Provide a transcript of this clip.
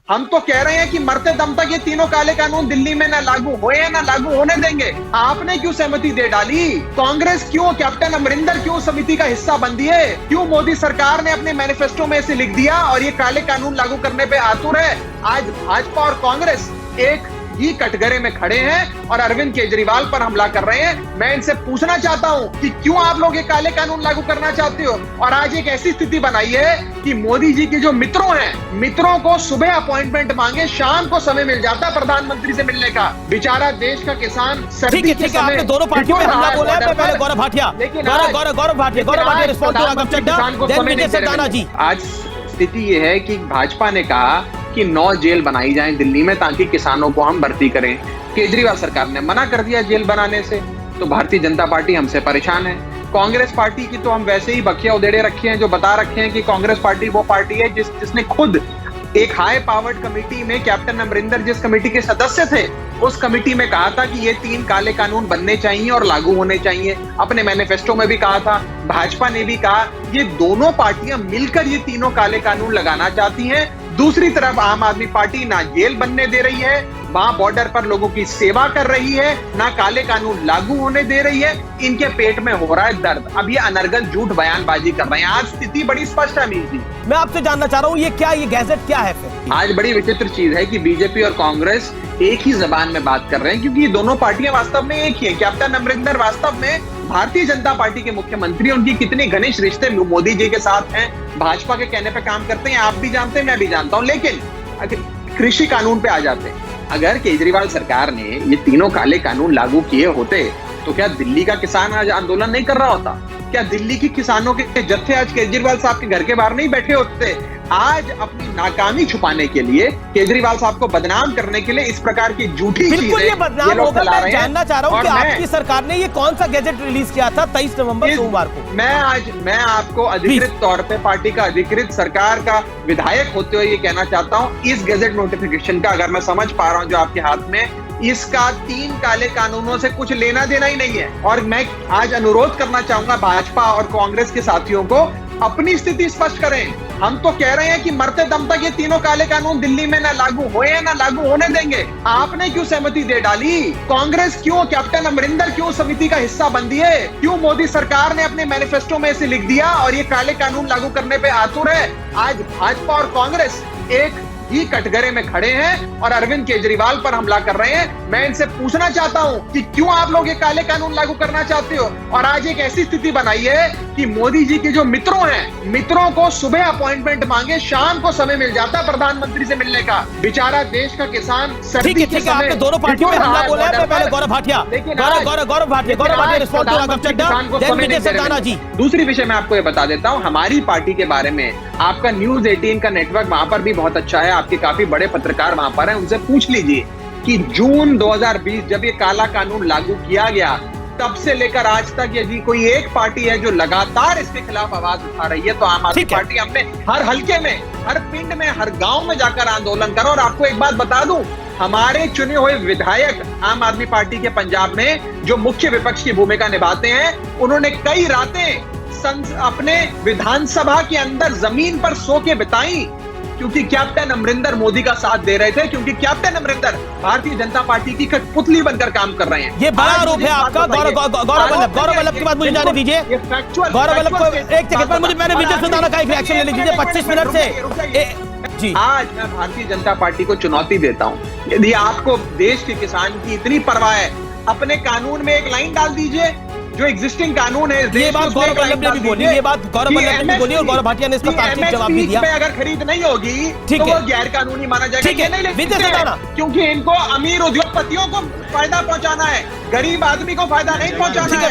हम तो कह रहे हैं कि मरते दम तक ये तीनों काले कानून दिल्ली में ना लागू हुए या ना लागू होने देंगे। आपने क्यों सहमति दे डाली? कांग्रेस क्यों, कैप्टन अमरिंदर क्यों समिति का हिस्सा बन दिए? क्यों मोदी सरकार ने अपने मैनिफेस्टो में इसे लिख दिया और ये काले कानून लागू करने पे आतुर है? आज भाजपा और कांग्रेस एक ही कटघरे में खड़े हैं और अरविंद केजरीवाल पर हमला कर रहे हैं। मैं इनसे पूछना चाहता हूं कि क्यों आप लोग ये काले कानून लागू करना चाहते हो? और आज एक ऐसी स्थिति बनाई है कि मोदी जी के जो मित्रों हैं, मित्रों को सुबह अपॉइंटमेंट मांगे, शाम को समय मिल जाता है प्रधानमंत्री से मिलने का। बेचारा देश का किसान सर्दी के समय, आपने दोनों पार्टियों में हमला बोला है। पहले गौरव भाटिया, गौरव भाटिया रिस्पॉन्ड टू राघव चड्ढा जी। आज स्थिति ये है कि भाजपा ने कहा कि 9 जेल बनाई जाएं दिल्ली में ताकि किसानों को हम भर्ती करें। केजरीवाल सरकार ने मना कर दिया जेल बनाने से, तो भारतीय जनता पार्टी हमसे परेशान है। कांग्रेस पार्टी की तो हम वैसे ही बखिया उधेड़े रखे हैं, जो बता रखे हैं कि कांग्रेस पार्टी वो पार्टी है जिसने खुद एक हाई पावर्ड कमेटी में, कैप्टन अमरिंदर जिस कमेटी के सदस्य थे, उस कमेटी में कहा था कि ये 3 काले कानून बनने चाहिए और लागू होने चाहिए। अपने मैनिफेस्टो में भी कहा था, भाजपा ने भी कहा। ये दोनों पार्टियां मिलकर ये तीनों काले कानून लगाना चाहती हैं। दूसरी तरफ आम आदमी पार्टी ना जेल बनने दे रही है, वहां बॉर्डर पर लोगों की सेवा कर रही है, ना काले कानून लागू होने दे रही है। इनके पेट में हो रहा है दर्द। अब ये अनर्गल झूठ बयानबाजी कर रहे हैं। आज स्थिति बड़ी स्पष्ट है अमीर जी। मैं आपसे जानना चाह रहा हूँ, ये गैजेट क्या है फिर? आज बड़ी विचित्र चीज है कि बीजेपी और कांग्रेस एक ही जबान में बात कर रहे हैं, क्योंकि ये दोनों पार्टियां वास्तव में एक ही है। कैप्टन अमरिंदर वास्तव में भारतीय जनता पार्टी के मुख्यमंत्री, उनकी कितने घनिष्ठ रिश्ते मोदी जी के साथ हैं, भाजपा के कहने पे काम करते हैं, आप भी जानते हैं, मैं भी जानता हूं। लेकिन अगर कृषि कानून पे आ जाते हैं, अगर केजरीवाल सरकार ने ये तीनों काले कानून लागू किए होते तो क्या दिल्ली का किसान आज आंदोलन नहीं कर रहा होता? क्या दिल्ली की किसानों के जत्थे आज केजरीवाल साहब के घर के बाहर नहीं बैठे होते? आज अपनी नाकामी छुपाने के लिए, केजरीवाल साहब को बदनाम करने के लिए इस प्रकार की झूठी बिल्कुल ये बदनाम होगा। मैं जानना चाह रहा हूँ कि आपकी सरकार ने ये कौन सा गैजेट रिलीज किया था 23 नवंबर सोमवार को? मैं आपको अधिकृत तौर पे, पार्टी का अधिकृत सरकार का विधायक होते हुए ये कहना चाहता हूँ, इस गैजेट नोटिफिकेशन का, अगर मैं समझ पा रहा हूँ जो आपके हाथ में, इसका 3 काले कानूनों से कुछ लेना देना ही नहीं है। और मैं आज अनुरोध करना चाहूंगा भाजपा और कांग्रेस के साथियों को, अपनी स्थिति स्पष्ट करें। हम तो कह रहे हैं कि मरते दम तक ये तीनों काले कानून दिल्ली में ना लागू हुए या ना लागू होने देंगे। आपने क्यों सहमति दे डाली? कांग्रेस क्यों, कैप्टन अमरिंदर क्यों समिति का हिस्सा बन दिए? क्यों मोदी सरकार ने अपने मैनिफेस्टो में इसे लिख दिया और ये काले कानून लागू करने पे आतुर है? आज भाजपा और कांग्रेस एक ही कटघरे में खड़े हैं और अरविंद केजरीवाल पर हमला कर रहे हैं। मैं इनसे पूछना चाहता हूं कि क्यों आप लोग ये काले कानून लागू करना चाहते हो? और आज एक ऐसी स्थिति बनाई है कि मोदी जी के जो मित्रों हैं, मित्रों को सुबह अपॉइंटमेंट मांगे, शाम को समय मिल जाता है प्रधानमंत्री से मिलने का। बेचारा देश का किसान सर्दी के समय, आपने दोनों पार्टियों में हमला बोला है। पहले गौरव भाटिया, गौरव भाटिया रिस्पॉन्ड टू राघव चड्ढा जी। दूसरी विषय मैं आपको ये बता देता हूँ, हमारी पार्टी के बारे में आपका न्यूज 18 का नेटवर्क वहां पर भी बहुत अच्छा है, आपके काफी बड़े पत्रकार वहां पर हैं, उनसे पूछ लीजिए कि जून 2020 जब ये काला कानून लागू किया गया, तब से लेकर आज तक यदि कोई एक पार्टी है जो लगातार इसके खिलाफ आवाज उठा रही है तो आम आदमी पार्टी। हमने हर हल्के में, हर पिंड में, हर गांव में जाकर आंदोलन करा। और आपको एक बात बता दूं, हमारे चुने हुए विधायक आम आदमी पार्टी के पंजाब में जो मुख्य विपक्ष की भूमिका निभाते हैं, उन्होंने कई रातें अपने विधानसभा के अंदर जमीन पर सो के बिताई, क्योंकि कैप्टन अमरिंदर मोदी का साथ दे रहे थे, क्योंकि कैप्टन अमरिंदर भारतीय जनता पार्टी की कठपुतली बनकर काम कर रहे हैं। ये बड़ा आरोप है आपका। गौरव वल्लभ की बात मुझे जाने दीजिए। गौरव वल्लभ को एक सेकंड पर मैंने विजय सुल्ताना का एक रिएक्शन ले लीजिए 25 मिनट से जी। आज मैं भारतीय जनता पार्टी को चुनौती देता हूं, यदि आपको देश के किसान की इतनी परवाह है, अपने कानून में एक लाइन डाल दीजिए जो एग्जिस्टिंग कानून है। ये बात गौरव वल्लभ ने भी बोली, ये बात गौरव वल्लभ ने भी बोली और गौरव भाटिया ने इसका तार्किक जवाब भी दिया। अगर खरीद नहीं होगी तो वो गैर कानूनी माना जाएगा। ठीक है विजय सुल्ताना, क्योंकि इनको अमीर उद्योगपतियों को फायदा पहुंचाना है, गरीब आदमी को फायदा नहीं पहुंचाना है।